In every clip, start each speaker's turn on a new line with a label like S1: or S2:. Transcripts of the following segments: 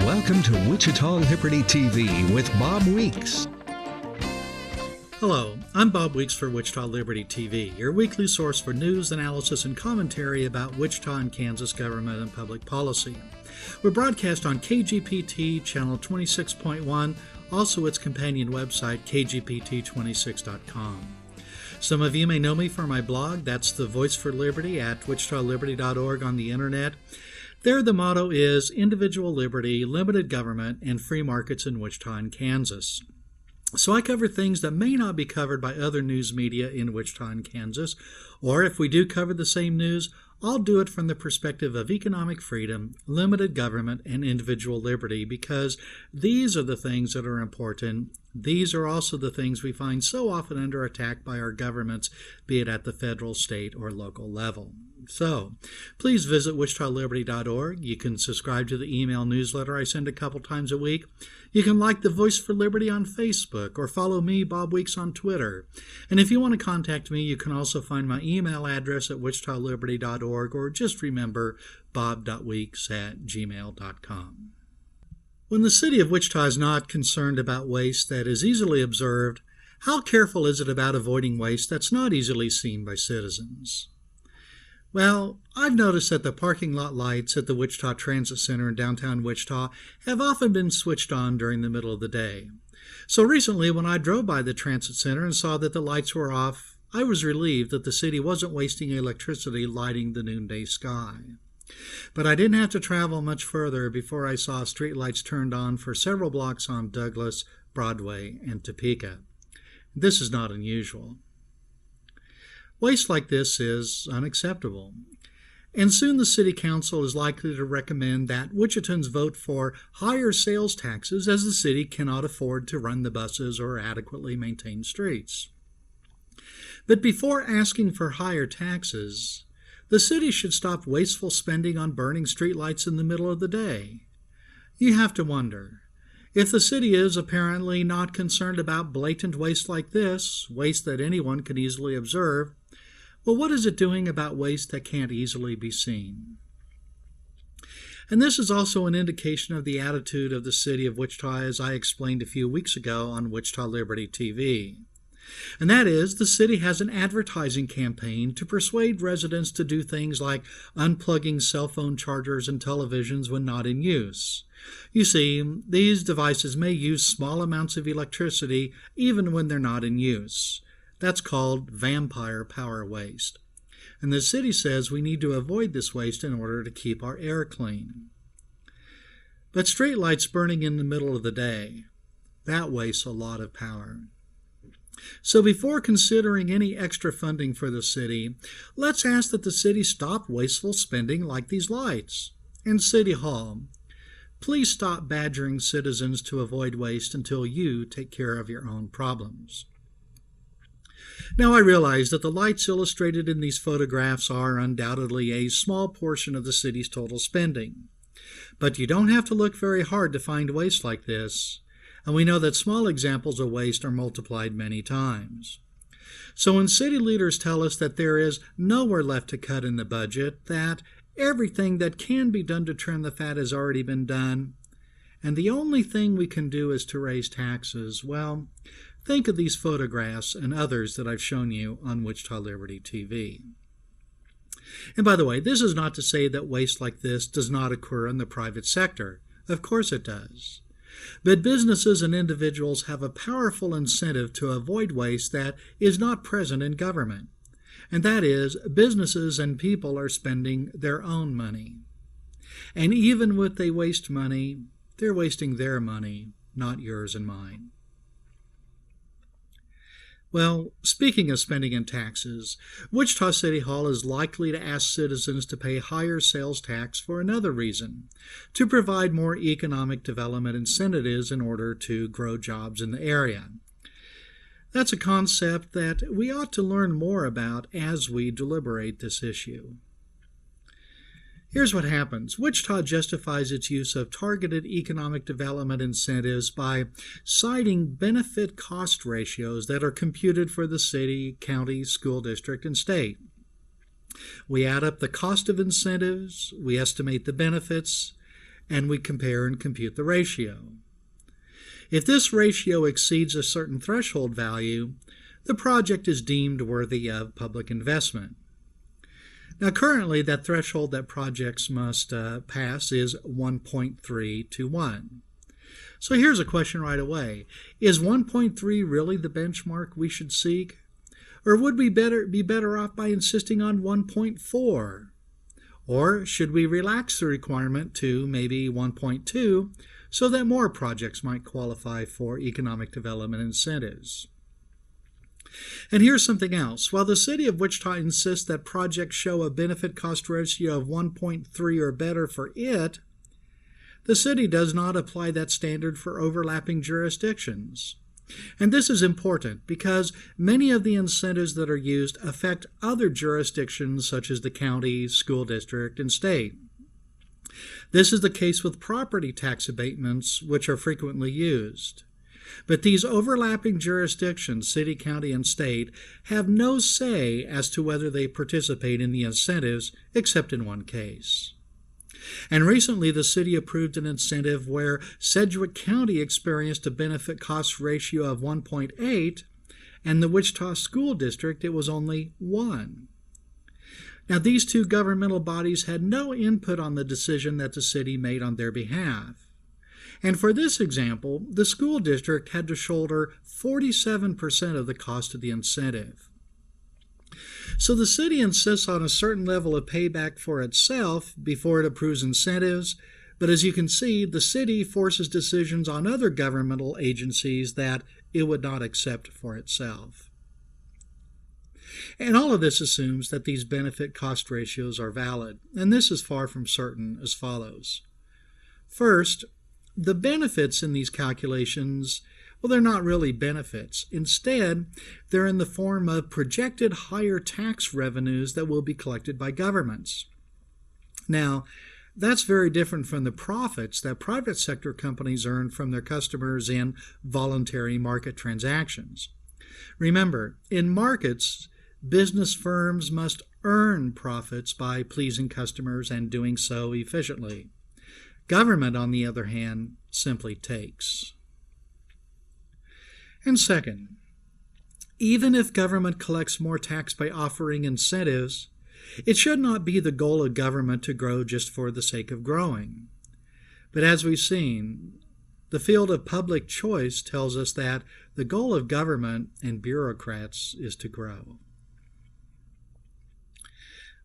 S1: Welcome to Wichita Liberty TV with Bob Weeks.
S2: Hello, I'm Bob Weeks for Wichita Liberty TV, your weekly source for news, analysis, and commentary about Wichita and Kansas government and public policy. We're broadcast on KGPT channel 26.1, also its companion website, kgpt26.com. Some of you may know me for my blog, that's The Voice for Liberty at wichitaliberty.org on the internet. There the motto is individual liberty, limited government, and free markets in Wichita and Kansas. So I cover things that may not be covered by other news media in Wichita and Kansas, or if we do cover the same news, I'll do it from the perspective of economic freedom, limited government, and individual liberty, because these are the things that are important. These are also the things we find so often under attack by our governments, be it at the federal, state, or local level. So, please visit wichitaliberty.org. You can subscribe to the email newsletter I send a couple times a week. You can like The Voice for Liberty on Facebook or follow me, Bob Weeks, on Twitter. And if you want to contact me, you can also find my email address at wichitaliberty.org or just remember bob.weeks@gmail.com. When the city of Wichita is not concerned about waste that is easily observed, how careful is it about avoiding waste that's not easily seen by citizens? Well, I've noticed that the parking lot lights at the Wichita Transit Center in downtown Wichita have often been switched on during the middle of the day. So recently, when I drove by the Transit Center and saw that the lights were off, I was relieved that the city wasn't wasting electricity lighting the noonday sky. But I didn't have to travel much further before I saw streetlights turned on for several blocks on Douglas, Broadway, and Topeka. This is not unusual. Waste like this is unacceptable, and soon the City Council is likely to recommend that Wichitans vote for higher sales taxes as the city cannot afford to run the buses or adequately maintain streets. But before asking for higher taxes, the city should stop wasteful spending on burning streetlights in the middle of the day. You have to wonder, if the city is apparently not concerned about blatant waste like this, waste that anyone can easily observe, well, what is it doing about waste that can't easily be seen? And this is also an indication of the attitude of the city of Wichita, as I explained a few weeks ago on Wichita Liberty TV. And that is, the city has an advertising campaign to persuade residents to do things like unplugging cell phone chargers and televisions when not in use. You see, these devices may use small amounts of electricity even when they're not in use. That's called vampire power waste. And the city says we need to avoid this waste in order to keep our air clean. But streetlights burning in the middle of the day, that wastes a lot of power. So before considering any extra funding for the city, let's ask that the city stop wasteful spending like these lights. And City Hall, please stop badgering citizens to avoid waste until you take care of your own problems. Now I realize that the lights illustrated in these photographs are undoubtedly a small portion of the city's total spending. But you don't have to look very hard to find waste like this, and we know that small examples of waste are multiplied many times. So when city leaders tell us that there is nowhere left to cut in the budget, that everything that can be done to trim the fat has already been done, and the only thing we can do is to raise taxes, well, think of these photographs and others that I've shown you on Wichita Liberty TV. And by the way, this is not to say that waste like this does not occur in the private sector. Of course it does. But businesses and individuals have a powerful incentive to avoid waste that is not present in government. And that is, businesses and people are spending their own money. And even when they waste money, they're wasting their money, not yours and mine. Well, speaking of spending and taxes, Wichita City Hall is likely to ask citizens to pay higher sales tax for another reason, to provide more economic development incentives in order to grow jobs in the area. That's a concept that we ought to learn more about as we deliberate this issue. Here's what happens. Wichita justifies its use of targeted economic development incentives by citing benefit-cost ratios that are computed for the city, county, school district, and state. We add up the cost of incentives, we estimate the benefits, and we compare and compute the ratio. If this ratio exceeds a certain threshold value, the project is deemed worthy of public investment. Now currently that threshold that projects must pass is 1.3 to 1. So here's a question right away. Is 1.3 really the benchmark we should seek? Or would we be better off by insisting on 1.4? Or should we relax the requirement to maybe 1.2 so that more projects might qualify for economic development incentives? And here's something else. While the City of Wichita insists that projects show a benefit-cost ratio of 1.3 or better for it, the city does not apply that standard for overlapping jurisdictions. And this is important because many of the incentives that are used affect other jurisdictions such as the county, school district, and state. This is the case with property tax abatements, which are frequently used. But these overlapping jurisdictions, city, county, and state, have no say as to whether they participate in the incentives, except in one case. And recently, the city approved an incentive where Sedgwick County experienced a benefit-cost ratio of 1.8, and the Wichita School District, it was only 1. Now, these two governmental bodies had no input on the decision that the city made on their behalf. And for this example, the school district had to shoulder 47% of the cost of the incentive. So the city insists on a certain level of payback for itself before it approves incentives, but as you can see, the city forces decisions on other governmental agencies that it would not accept for itself. And all of this assumes that these benefit-cost ratios are valid, and this is far from certain as follows. First, the benefits in these calculations, well, they're not really benefits. Instead, they're in the form of projected higher tax revenues that will be collected by governments. Now, that's very different from the profits that private sector companies earn from their customers in voluntary market transactions. Remember, in markets, business firms must earn profits by pleasing customers and doing so efficiently. Government, on the other hand, simply takes. And second, even if government collects more tax by offering incentives, it should not be the goal of government to grow just for the sake of growing. But as we've seen, the field of public choice tells us that the goal of government and bureaucrats is to grow.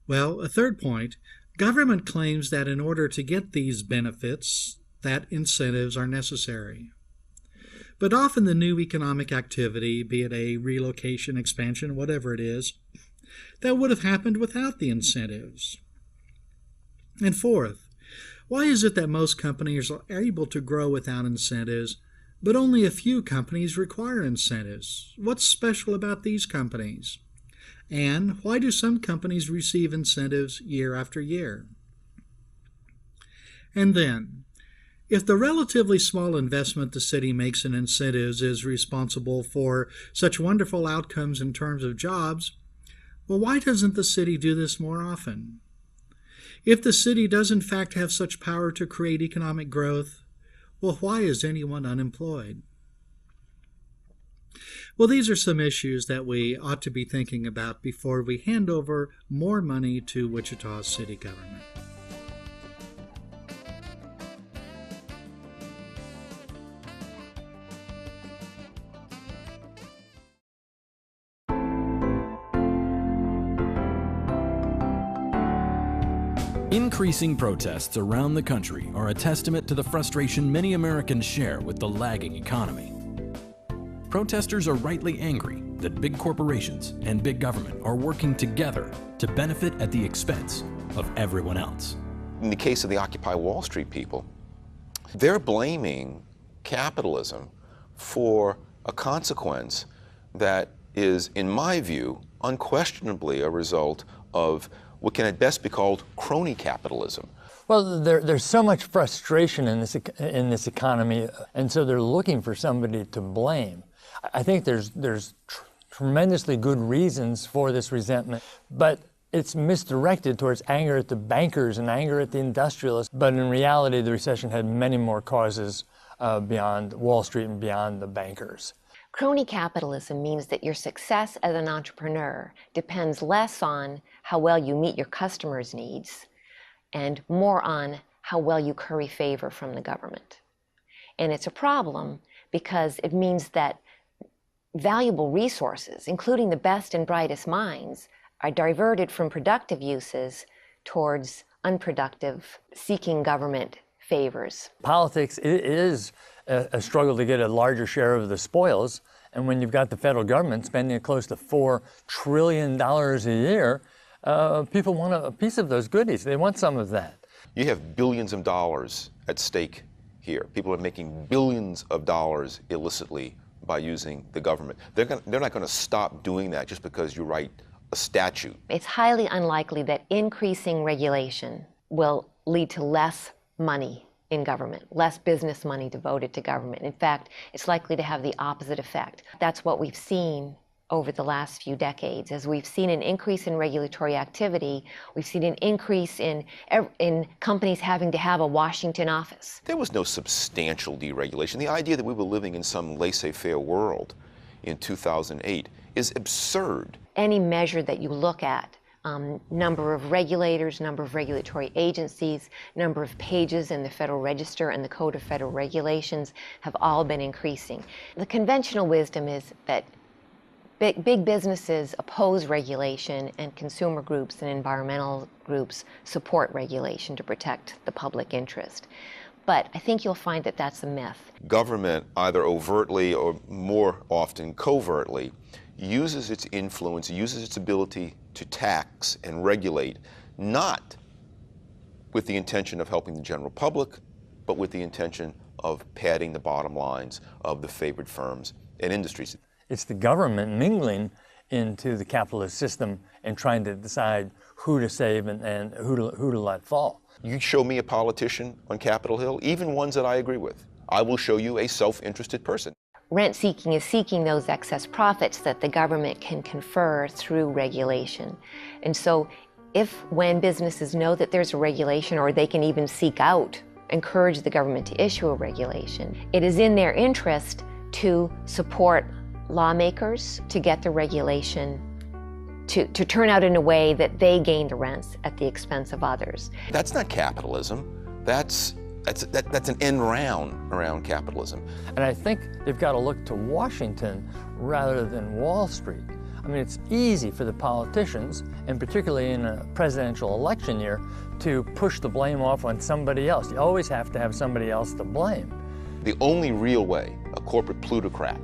S2: Well, a third point, government claims that in order to get these benefits, that incentives are necessary. But often the new economic activity, be it a relocation, expansion, whatever it is, that would have happened without the incentives. And fourth, why is it that most companies are able to grow without incentives, but only a few companies require incentives? What's special about these companies? And why do some companies receive incentives year after year? And then, if the relatively small investment the city makes in incentives is responsible for such wonderful outcomes in terms of jobs, well, why doesn't the city do this more often? If the city does in fact have such power to create economic growth, well, why is anyone unemployed? Well, these are some issues that we ought to be thinking about before we hand over more money to Wichita's city government.
S3: Increasing protests around the country are a testament to the frustration many Americans share with the lagging economy. Protesters are rightly angry that big corporations and big government are working together to benefit at the expense of everyone else.
S4: In the case of the Occupy Wall Street people, they're blaming capitalism for a consequence that is, in my view, unquestionably a result of what can at best be called crony capitalism.
S5: Well, there's so much frustration in this economy, and so they're looking for somebody to blame. I think there's tremendously good reasons for this resentment, but It's misdirected towards anger at the bankers and anger at the industrialists, but in reality, the recession had many more causes beyond Wall Street and beyond the bankers.
S6: Crony capitalism means that your success as an entrepreneur depends less on how well you meet your customers' needs and more on how well you curry favor from the government. And it's a problem because it means that valuable resources, including the best and brightest minds, are diverted from productive uses towards unproductive, seeking government favors.
S5: Politics is a struggle to get a larger share of the spoils, and when you've got the federal government spending close to $4 trillion a year, people want a piece of those goodies. They want some of that.
S4: You have billions of dollars at stake here. People are making billions of dollars illicitly by using the government. They're not going to stop doing that just because you write a statute.
S6: It's highly unlikely that increasing regulation will lead to less money in government, less business money devoted to government. In fact, it's likely to have the opposite effect. That's what we've seen over the last few decades. As we've seen an increase in regulatory activity, we've seen an increase in companies having to have a Washington office.
S4: There was no substantial deregulation. The idea that we were living in some laissez-faire world in 2008 is absurd.
S6: Any measure that you look at, number of regulators, number of regulatory agencies, number of pages in the Federal Register and the Code of Federal Regulations have all been increasing. The conventional wisdom is that big businesses oppose regulation and consumer groups and environmental groups support regulation to protect the public interest. But I think you'll find that that's a myth.
S4: Government, either overtly or more often covertly, uses its influence, uses its ability to tax and regulate, not with the intention of helping the general public, but with the intention of padding the bottom lines of the favored firms and industries.
S5: It's the government mingling into the capitalist system and trying to decide who to save and who to let fall.
S4: You show me a politician on Capitol Hill, even ones that I agree with, I will show you a self-interested person.
S6: Rent seeking is seeking those excess profits that the government can confer through regulation. And so when businesses know that there's a regulation, or they can even seek out, encourage the government to issue a regulation, it is in their interest to support lawmakers to get the regulation to turn out in a way that they gain the rents at the expense of others.
S4: That's not capitalism. That's an end round around capitalism.
S5: And I think they've got to look to Washington rather than Wall Street. I mean, it's easy for the politicians, and particularly in a presidential election year, to push the blame off on somebody else. You always have to have somebody else to blame.
S4: The only real way a corporate plutocrat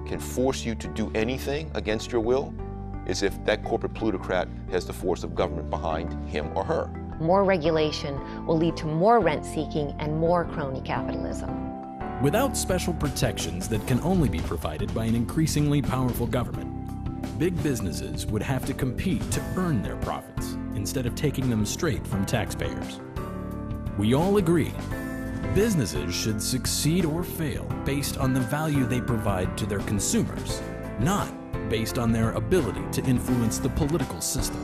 S4: can force you to do anything against your will is if that corporate plutocrat has the force of government behind him or her.
S6: More regulation will lead to more rent-seeking and more crony capitalism.
S3: Without special protections that can only be provided by an increasingly powerful government, big businesses would have to compete to earn their profits instead of taking them straight from taxpayers. We all agree, businesses should succeed or fail based on the value they provide to their consumers, not based on their ability to influence the political system.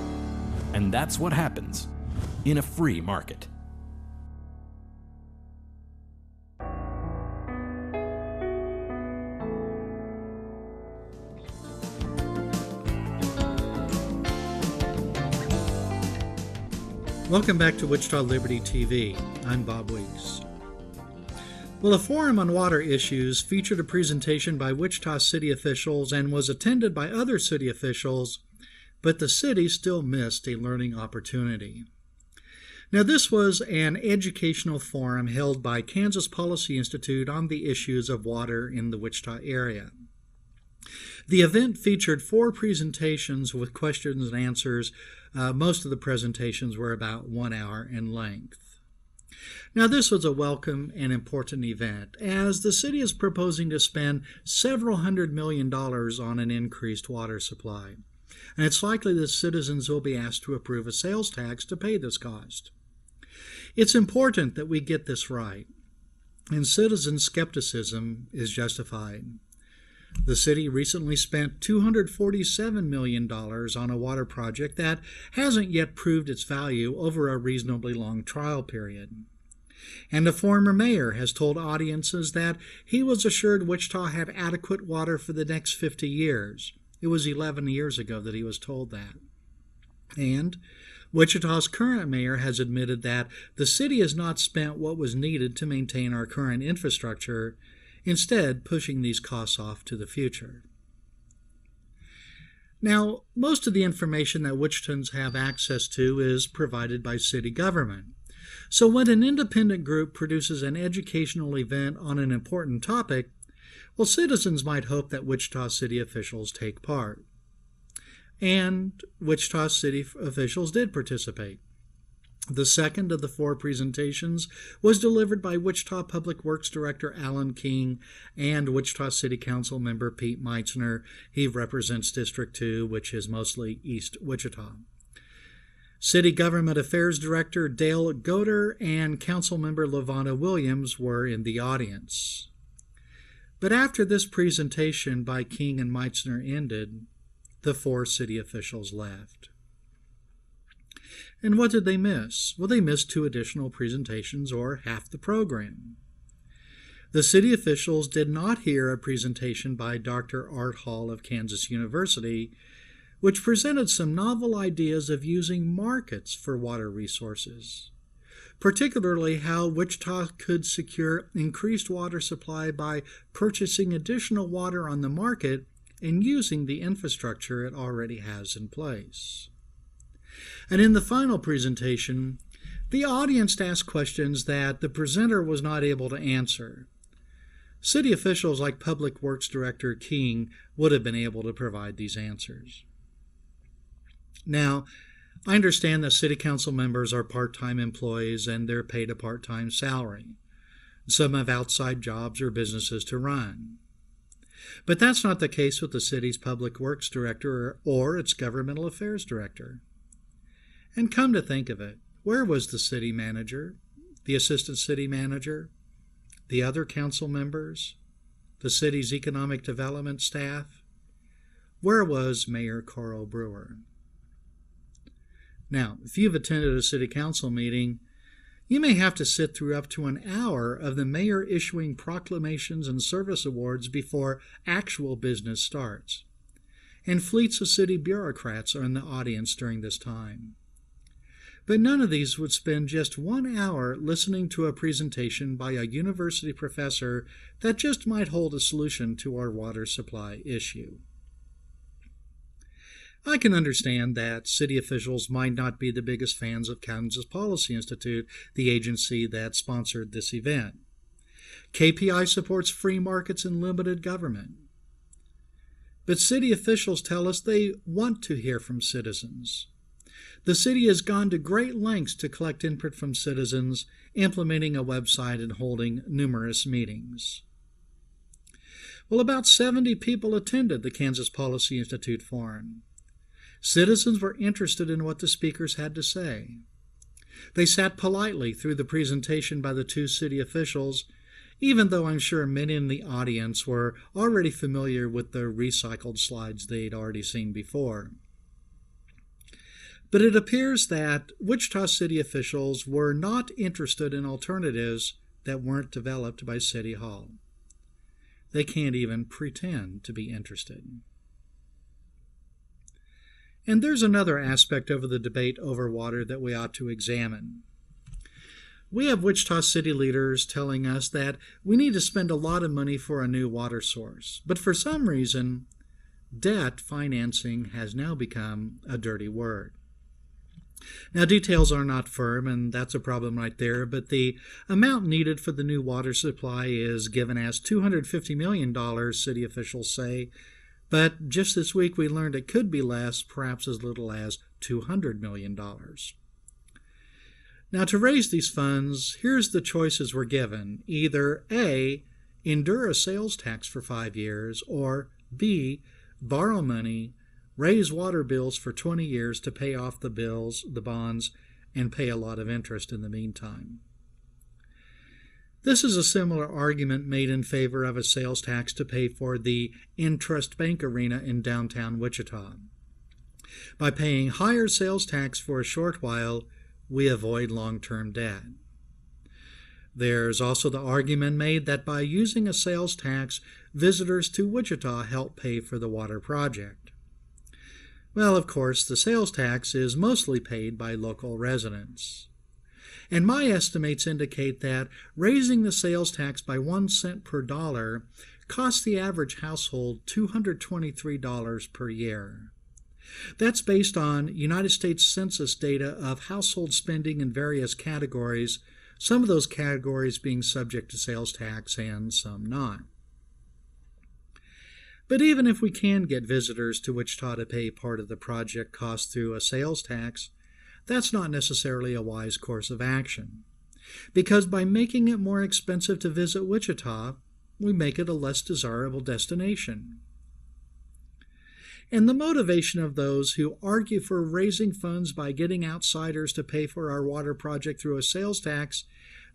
S3: And that's what happens in a free market.
S2: Welcome back to Wichita Liberty TV. I'm Bob Weeks. Well, the Forum on Water Issues featured a presentation by Wichita city officials and was attended by other city officials, but the city still missed a learning opportunity. Now, this was an educational forum held by Kansas Policy Institute on the issues of water in the Wichita area. The event featured 4 presentations with questions and answers. Most of the presentations were about 1 hour in length. Now, this was a welcome and important event, as the city is proposing to spend several $100 million on an increased water supply, and it's likely that citizens will be asked to approve a sales tax to pay this cost. It's important that we get this right, and citizen skepticism is justified. The city recently spent $247 million on a water project that hasn't yet proved its value over a reasonably long trial period. And a former mayor has told audiences that he was assured Wichita had adequate water for the next 50 years. It was 11 years ago that he was told that. And Wichita's current mayor has admitted that the city has not spent what was needed to maintain our current infrastructure, instead pushing these costs off to the future. Now, most of the information that Wichitans have access to is provided by city government. So when an independent group produces an educational event on an important topic, well, citizens might hope that Wichita city officials take part. And Wichita city officials did participate. The second of the 4 presentations was delivered by Wichita Public Works Director Alan King and Wichita City Council member Pete Meitzner. He represents District 2, which is mostly East Wichita. City Government Affairs Director Dale Goder and Council member LaVonna Williams were in the audience. But after this presentation by King and Meitzner ended, the 4 city officials left. And what did they miss? Well, they missed 2 additional presentations, or half the program. The city officials did not hear a presentation by Dr. Art Hall of Kansas University, which presented some novel ideas of using markets for water resources, particularly how Wichita could secure increased water supply by purchasing additional water on the market and using the infrastructure it already has in place. And in the final presentation, the audience asked questions that the presenter was not able to answer. City officials like Public Works Director King would have been able to provide these answers. Now, I understand that city council members are part-time employees and they're paid a part-time salary. Some have outside jobs or businesses to run. But that's not the case with the city's Public Works Director or its Governmental Affairs Director. And come to think of it, where was the city manager, the assistant city manager, the other council members, the city's economic development staff? Where was Mayor Carl Brewer? Now, if you've attended a city council meeting, you may have to sit through up to an hour of the mayor issuing proclamations and service awards before actual business starts. And fleets of city bureaucrats are in the audience during this time. But none of these would spend just 1 hour listening to a presentation by a university professor that just might hold a solution to our water supply issue. I can understand that city officials might not be the biggest fans of Kansas Policy Institute, the agency that sponsored this event. KPI supports free markets and limited government. But city officials tell us they want to hear from citizens. The city has gone to great lengths to collect input from citizens, implementing a website and holding numerous meetings. Well, about 70 people attended the Kansas Policy Institute Forum. Citizens were interested in what the speakers had to say. They sat politely through the presentation by the 2 city officials, even though I'm sure many in the audience were already familiar with the recycled slides they'd already seen before. But it appears that Wichita city officials were not interested in alternatives that weren't developed by City Hall. They can't even pretend to be interested. And there's another aspect of the debate over water that we ought to examine. We have Wichita city leaders telling us that we need to spend a lot of money for a new water source, but for some reason, debt financing has now become a dirty word. Now, details are not firm, and that's a problem right there, but the amount needed for the new water supply is given as $250 million, city officials say, but just this week we learned it could be less, perhaps as little as $200 million. Now, to raise these funds, here's the choices we're given. Either A, endure a sales tax for 5 years, or B, borrow money, raise water bills for 20 years to pay off the bills, the bonds, and pay a lot of interest in the meantime. This is a similar argument made in favor of a sales tax to pay for the Intrust Bank Arena in downtown Wichita. By paying higher sales tax for a short while, we avoid long-term debt. There's also the argument made that by using a sales tax, visitors to Wichita help pay for the water project. Well, of course, the sales tax is mostly paid by local residents. And my estimates indicate that raising the sales tax by 1 cent per dollar costs the average household $223 per year. That's based on United States Census data of household spending in various categories, some of those categories being subject to sales tax and some not. But even if we can get visitors to Wichita to pay part of the project cost through a sales tax, that's not necessarily a wise course of action, because by making it more expensive to visit Wichita, we make it a less desirable destination. And the motivation of those who argue for raising funds by getting outsiders to pay for our water project through a sales tax,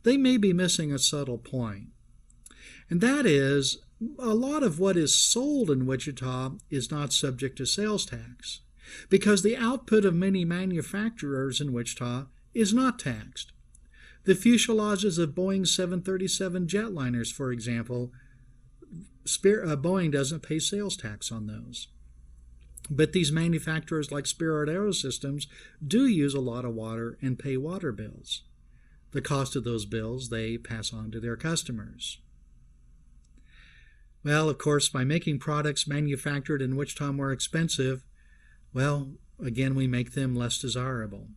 S2: they may be missing a subtle point. And that is, a lot of what is sold in Wichita is not subject to sales tax, because the output of many manufacturers in Wichita is not taxed. The fuselages of Boeing 737 jetliners, for example, Boeing doesn't pay sales tax on those. But these manufacturers like Spirit Aerosystems do use a lot of water and pay water bills. The cost of those bills they pass on to their customers. Well, of course, by making products manufactured in Wichita more expensive, well, again, we make them less desirable.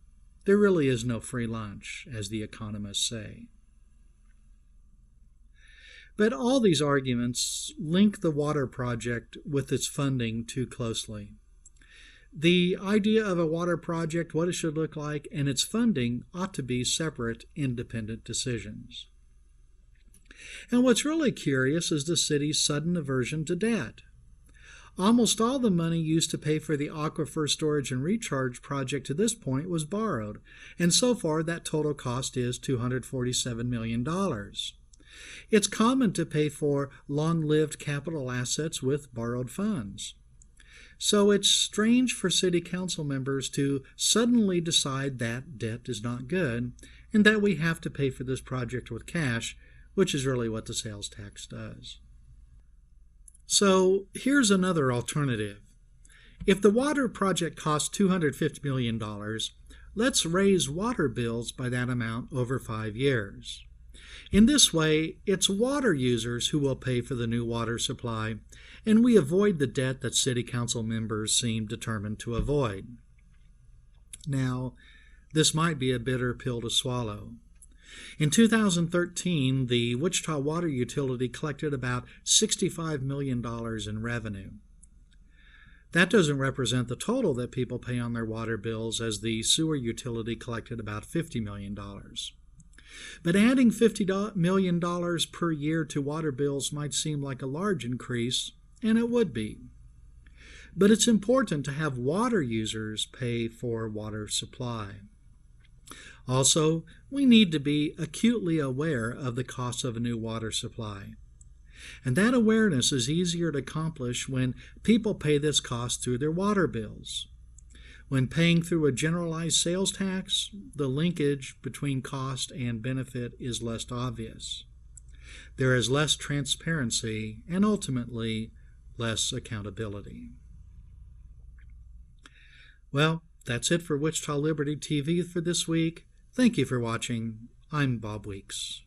S2: There really is no free lunch, as the economists say. But all these arguments link the water project with its funding too closely. The idea of a water project, what it should look like, and its funding ought to be separate, independent decisions. And what's really curious is the city's sudden aversion to debt. Almost all the money used to pay for the aquifer storage and recharge project to this point was borrowed, and so far that total cost is $247 million. It's common to pay for long-lived capital assets with borrowed funds. So it's strange for city council members to suddenly decide that debt is not good and that we have to pay for this project with cash, which is really what the sales tax does. So here's another alternative. If the water project costs $250 million, let's raise water bills by that amount over 5 years. In this way, it's water users who will pay for the new water supply, and we avoid the debt that city council members seem determined to avoid. Now, this might be a bitter pill to swallow. In 2013, the Wichita Water Utility collected about $65 million in revenue. That doesn't represent the total that people pay on their water bills, as the sewer utility collected about $50 million. But adding $50 million per year to water bills might seem like a large increase, and it would be. But it's important to have water users pay for water supply. Also, we need to be acutely aware of the cost of a new water supply. And that awareness is easier to accomplish when people pay this cost through their water bills. When paying through a generalized sales tax, the linkage between cost and benefit is less obvious. There is less transparency and ultimately less accountability. Well, that's it for Wichita Liberty TV for this week. Thank you for watching. I'm Bob Weeks.